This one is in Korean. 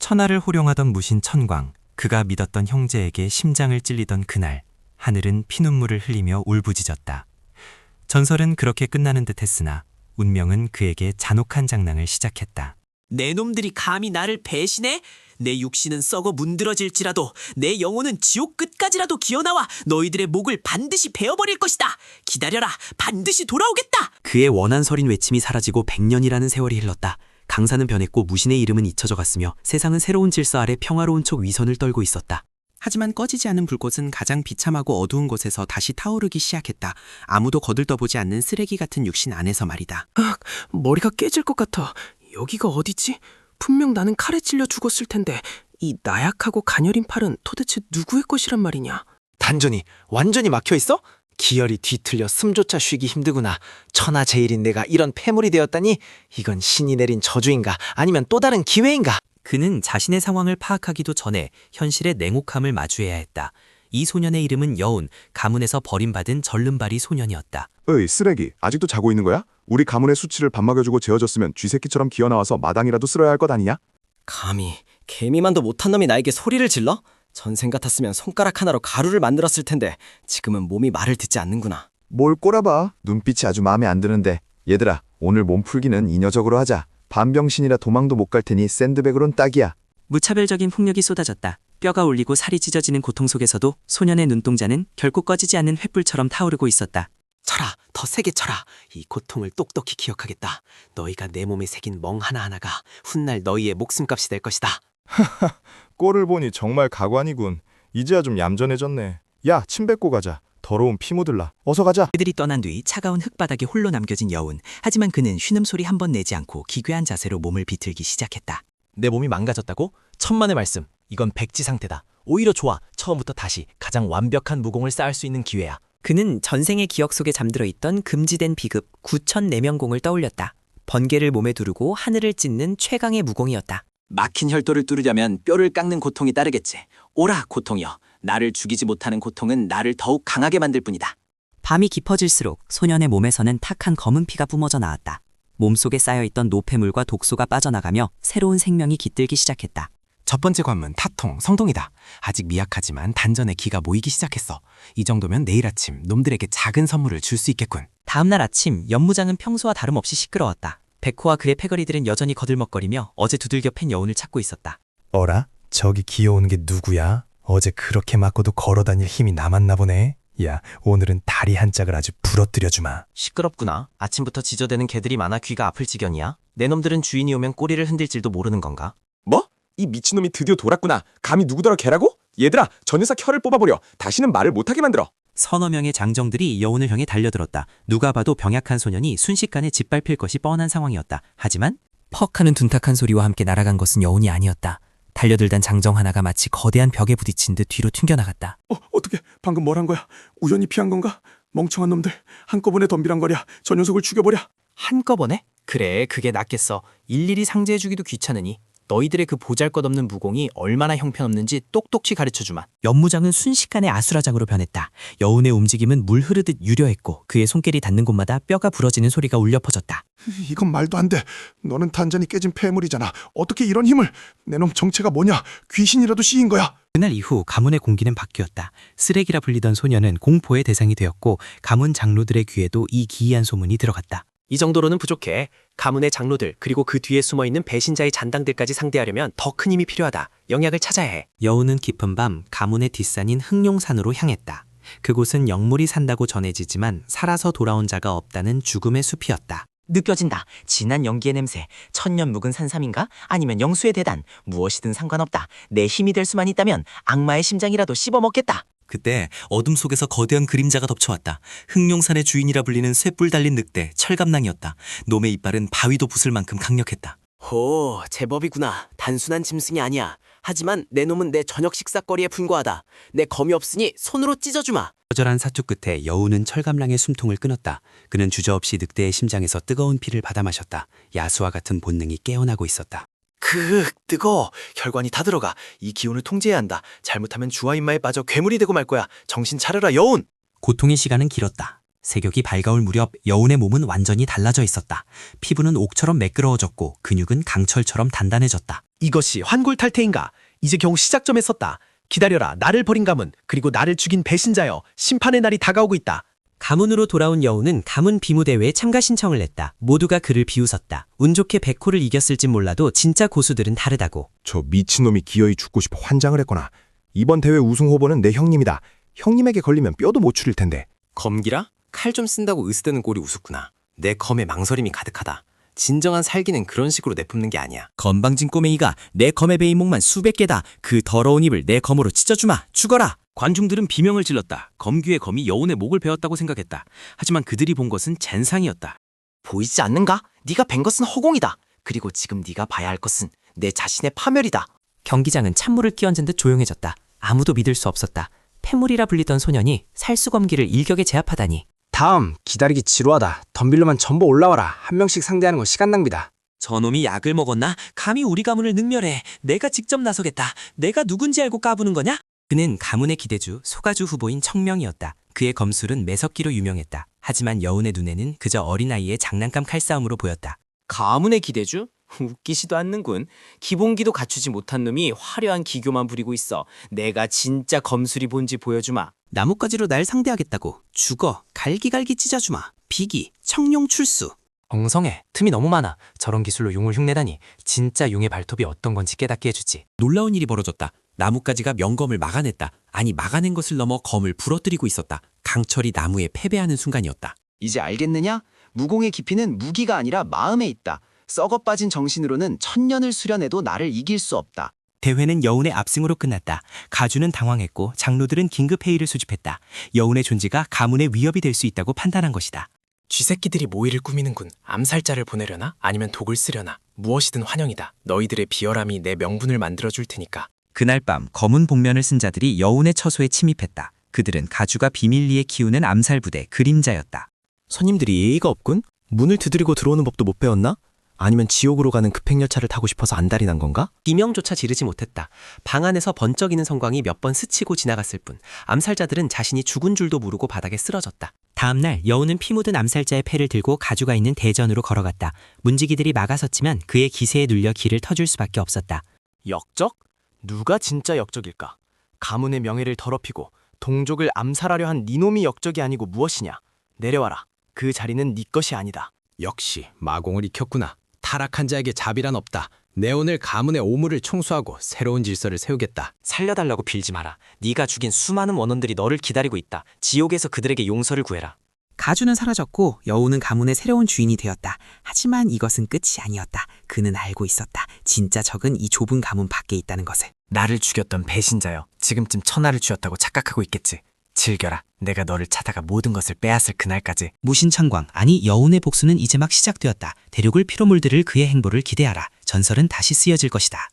천하를 호령하던 무신 천광, 그가 믿었던 형제에게 심장을 찔리던 그날, 하늘은 피눈물을 흘리며 울부짖었다. 전설은 그렇게 끝나는 듯 했으나 운명은 그에게 잔혹한 장난을 시작했다. 내 놈들이 감히 나를 배신해? 내 육신은 썩어 문드러질지라도 내 영혼은 지옥 끝까지라도 기어나와 너희들의 목을 반드시 베어버릴 것이다. 기다려라, 반드시 돌아오겠다. 그의 원한서린 외침이 사라지고 100년이라는 세월이 흘렀다. 강산은 변했고 무신의 이름은 잊혀져 갔으며 세상은 새로운 질서 아래 평화로운 촉 위선을 떨고 있었다. 하지만 꺼지지 않은 불꽃은 가장 비참하고 어두운 곳에서 다시 타오르기 시작했다. 아무도 거들떠보지 않는 쓰레기 같은 육신 안에서 말이다. 머리가 깨질 것 같아. 여기가 어디지? 분명 나는 칼에 찔려 죽었을 텐데 이 나약하고 가녀린 팔은 도대체 누구의 것이란 말이냐? 단전이 완전히 막혀있어? 기혈이 뒤틀려 숨조차 쉬기 힘들구나. 천하제일인 내가 이런 폐물이 되었다니, 이건 신이 내린 저주인가 아니면 또 다른 기회인가? 그는 자신의 상황을 파악하기도 전에 현실의 냉혹함을 마주해야 했다. 이 소년의 이름은 여운, 가문에서 버림받은 절름발이 소년이었다. 어이, 쓰레기. 아직도 자고 있는 거야? 우리 가문의 수치를 밥 먹여주고 재워줬으면 쥐새끼처럼 기어나와서 마당이라도 쓸어야 할 것 아니냐? 감히 개미만도 못한 놈이 나에게 소리를 질러? 전생 같았으면 손가락 하나로 가루를 만들었을 텐데 지금은 몸이 말을 듣지 않는구나. 뭘 꼬라봐. 눈빛이 아주 마음에 안 드는데. 얘들아, 오늘 몸풀기는 이녀적으로 하자. 반병신이라 도망도 못 갈 테니 샌드백으론 딱이야. 무차별적인 폭력이 쏟아졌다. 뼈가 울리고 살이 찢어지는 고통 속에서도 소년의 눈동자는 결코 꺼지지 않는 횃불처럼 타오르고 있었다. 쳐라, 더 세게 쳐라. 이 고통을 똑똑히 기억하겠다. 너희가 내 몸에 새긴 멍 하나하나가 훗날 너희의 목숨값이 될 것이다. 꼴을 보니 정말 가관이군. 이제야 좀 얌전해졌네. 야, 침 뱉고 가자. 더러운 피 묻을라. 어서 가자. 그들이 떠난 뒤 차가운 흙바닥에 홀로 남겨진 여운. 하지만 그는 신음소리 한 번 내지 않고 기괴한 자세로 몸을 비틀기 시작했다. 내 몸이 망가졌다고? 천만의 말씀. 이건 백지 상태다. 오히려 좋아. 처음부터 다시 가장 완벽한 무공을 쌓을 수 있는 기회야. 그는 전생의 기억 속에 잠들어 있던 금지된 비급 9,004명공을 떠올렸다. 번개를 몸에 두르고 하늘을 찢는 최강의 무공이었다. 막힌 혈도를 뚫으려면 뼈를 깎는 고통이 따르겠지. 오라, 고통이여. 나를 죽이지 못하는 고통은 나를 더욱 강하게 만들 뿐이다. 밤이 깊어질수록 소년의 몸에서는 탁한 검은 피가 뿜어져 나왔다. 몸속에 쌓여있던 노폐물과 독소가 빠져나가며 새로운 생명이 깃들기 시작했다. 첫 번째 관문 타통, 성동이다. 아직 미약하지만 단전에 기가 모이기 시작했어. 이 정도면 내일 아침 놈들에게 작은 선물을 줄 수 있겠군. 다음날 아침 연무장은 평소와 다름없이 시끄러웠다. 백호와 그의 패거리들은 여전히 거들먹거리며 어제 두들겨 팬 여운을 찾고 있었다. 어라? 저기 기어오는 게 누구야? 어제 그렇게 맞고도 걸어다닐 힘이 남았나 보네. 야, 오늘은 다리 한 짝을 아주 부러뜨려주마. 시끄럽구나. 아침부터 지저대는 개들이 많아 귀가 아플 지경이야. 내 놈들은 주인이 오면 꼬리를 흔들 줄도 모르는 건가? 뭐? 이 미친놈이 드디어 돌았구나. 감히 누구더러 개라고? 얘들아, 저 녀석 혀를 뽑아버려. 다시는 말을 못하게 만들어. 서너 명의 장정들이 여운을 향해 달려들었다. 누가 봐도 병약한 소년이 순식간에 짓밟힐 것이 뻔한 상황이었다. 하지만 퍽 하는 둔탁한 소리와 함께 날아간 것은 여운이 아니었다. 달려들던 장정 하나가 마치 거대한 벽에 부딪힌 듯 뒤로 튕겨나갔다. 어떻게 방금 뭘 한 거야? 우연히 피한 건가? 멍청한 놈들. 한꺼번에 덤비란거려. 저 녀석을 죽여버려. 한꺼번에? 그래, 그게 낫겠어. 일일이 상제해주기도 귀찮으니 너희들의 그 보잘것없는 무공이 얼마나 형편없는지 똑똑히 가르쳐주마. 연무장은 순식간에 아수라장으로 변했다. 여운의 움직임은 물 흐르듯 유려했고 그의 손길이 닿는 곳마다 뼈가 부러지는 소리가 울려 퍼졌다. 이건 말도 안 돼. 너는 단전이 깨진 폐물이잖아. 어떻게 이런 힘을? 내 놈 정체가 뭐냐? 귀신이라도 씌인 거야. 그날 이후 가문의 공기는 바뀌었다. 쓰레기라 불리던 소년은 공포의 대상이 되었고 가문 장로들의 귀에도 이 기이한 소문이 들어갔다. 이 정도로는 부족해. 가문의 장로들 그리고 그 뒤에 숨어있는 배신자의 잔당들까지 상대하려면 더 큰 힘이 필요하다. 영약을 찾아야 해. 여운은 깊은 밤 가문의 뒷산인 흑룡산으로 향했다. 그곳은 영물이 산다고 전해지지만 살아서 돌아온 자가 없다는 죽음의 숲이었다. 느껴진다. 진한 연기의 냄새. 천년 묵은 산삼인가? 아니면 영수의 대단. 무엇이든 상관없다. 내 힘이 될 수만 있다면 악마의 심장이라도 씹어먹겠다. 그때 어둠 속에서 거대한 그림자가 덮쳐왔다. 흑룡산의 주인이라 불리는 쇠뿔 달린 늑대 철감낭이었다. 놈의 이빨은 바위도 부술 만큼 강력했다. 호, 제법이구나. 단순한 짐승이 아니야. 하지만 내 놈은 내 저녁 식사거리에 불과하다. 내 검이 없으니 손으로 찢어주마. 처절한 사투 끝에 여운은 철감랑의 숨통을 끊었다. 그는 주저없이 늑대의 심장에서 뜨거운 피를 받아 마셨다. 야수와 같은 본능이 깨어나고 있었다. 뜨거워. 혈관이 다 들어가. 이 기운을 통제해야 한다. 잘못하면 주와 인마에 빠져 괴물이 되고 말 거야. 정신 차려라, 여운! 고통의 시간은 길었다. 새벽이 밝아올 무렵 여운의 몸은 완전히 달라져 있었다. 피부는 옥처럼 매끄러워졌고 근육은 강철처럼 단단해졌다. 이것이 환골탈태인가? 이제 겨우 시작점에 섰다. 기다려라. 나를 버린 가문, 그리고 나를 죽인 배신자여. 심판의 날이 다가오고 있다. 가문으로 돌아온 여우는 가문 비무대회에 참가 신청을 냈다. 모두가 그를 비웃었다. 운 좋게 백호를 이겼을진 몰라도 진짜 고수들은 다르다고. 저 미친놈이 기어이 죽고 싶어 환장을 했거나. 이번 대회 우승 후보는 내 형님이다. 형님에게 걸리면 뼈도 못 추릴 텐데. 검기라? 칼 좀 쓴다고 으스대는 꼴이 우습구나. 내 검에 망설임이 가득하다. 진정한 살기는 그런 식으로 내뿜는 게 아니야. 건방진 꼬맹이가 내 검에 베인 목만 수백 개다. 그 더러운 입을 내 검으로 찢어주마. 죽어라. 관중들은 비명을 질렀다. 검귀의 검이 여운의 목을 베었다고 생각했다. 하지만 그들이 본 것은 젠상이었다. 보이지 않는가? 네가 뵌 것은 허공이다. 그리고 지금 네가 봐야 할 것은 내 자신의 파멸이다. 경기장은 찬물을 끼얹은 듯 조용해졌다. 아무도 믿을 수 없었다. 패물이라 불리던 소년이 살수검기를 일격에 제압하다니. 다음, 기다리기 지루하다. 덤빌로만 전부 올라와라. 한 명씩 상대하는 건 시간 낭비다. 저놈이 약을 먹었나? 감히 우리 가문을 능멸해. 내가 직접 나서겠다. 내가 누군지 알고 까부는 거냐? 그는 가문의 기대주, 소가주 후보인 청명이었다. 그의 검술은 매석기로 유명했다. 하지만 여운의 눈에는 그저 어린아이의 장난감 칼싸움으로 보였다. 가문의 기대주? 웃기지도 않는군. 기본기도 갖추지 못한 놈이 화려한 기교만 부리고 있어. 내가 진짜 검술이 뭔지 보여주마. 나뭇가지로 날 상대하겠다고. 죽어. 갈기갈기 찢어주마. 비기. 청룡 출수. 엉성해. 틈이 너무 많아. 저런 기술로 용을 흉내다니. 진짜 용의 발톱이 어떤 건지 깨닫게 해주지. 놀라운 일이 벌어졌다. 나뭇가지가 명검을 막아냈다. 아니 막아낸 것을 넘어 검을 부러뜨리고 있었다. 강철이 나무에 패배하는 순간이었다. 이제 알겠느냐? 무공의 깊이는 무기가 아니라 마음에 있다. 썩어 빠진 정신으로는 천년을 수련해도 나를 이길 수 없다. 대회는 여운의 압승으로 끝났다. 가주는 당황했고 장로들은 긴급 회의를 수집했다. 여운의 존재가 가문의 위협이 될 수 있다고 판단한 것이다. 쥐새끼들이 모의를 꾸미는군. 암살자를 보내려나? 아니면 독을 쓰려나? 무엇이든 환영이다. 너희들의 비열함이 내 명분을 만들어줄 테니까. 그날 밤 검은 복면을 쓴 자들이 여운의 처소에 침입했다. 그들은 가주가 비밀리에 키우는 암살부대 그림자였다. 손님들이 예의가 없군? 문을 두드리고 들어오는 법도 못 배웠나? 아니면 지옥으로 가는 급행열차를 타고 싶어서 안달이 난 건가? 비명조차 지르지 못했다. 방 안에서 번쩍이는 성광이 몇 번 스치고 지나갔을 뿐 암살자들은 자신이 죽은 줄도 모르고 바닥에 쓰러졌다. 다음날 여운은 피 묻은 암살자의 패를 들고 가주가 있는 대전으로 걸어갔다. 문지기들이 막아섰지만 그의 기세에 눌려 길을 터줄 수밖에 없었다. 역적? 누가 진짜 역적일까? 가문의 명예를 더럽히고 동족을 암살하려 한 니놈이 역적이 아니고 무엇이냐? 내려와라. 그 자리는 네 것이 아니다. 역시 마공을 익혔구나. 타락한 자에게 자비란 없다. 내 오늘 가문의 오물을 청소하고 새로운 질서를 세우겠다. 살려달라고 빌지 마라. 네가 죽인 수많은 원혼들이 너를 기다리고 있다. 지옥에서 그들에게 용서를 구해라. 가주는 사라졌고 여우는 가문의 새로운 주인이 되었다. 하지만 이것은 끝이 아니었다. 그는 알고 있었다. 진짜 적은 이 좁은 가문 밖에 있다는 것을. 나를 죽였던 배신자여. 지금쯤 천하를 쥐었다고 착각하고 있겠지. 즐겨라. 내가 너를 찾아가 모든 것을 빼앗을 그날까지. 무신천광, 아니 여운의 복수는 이제 막 시작되었다. 대륙을 피로 물들을 그의 행보를 기대하라. 전설은 다시 쓰여질 것이다.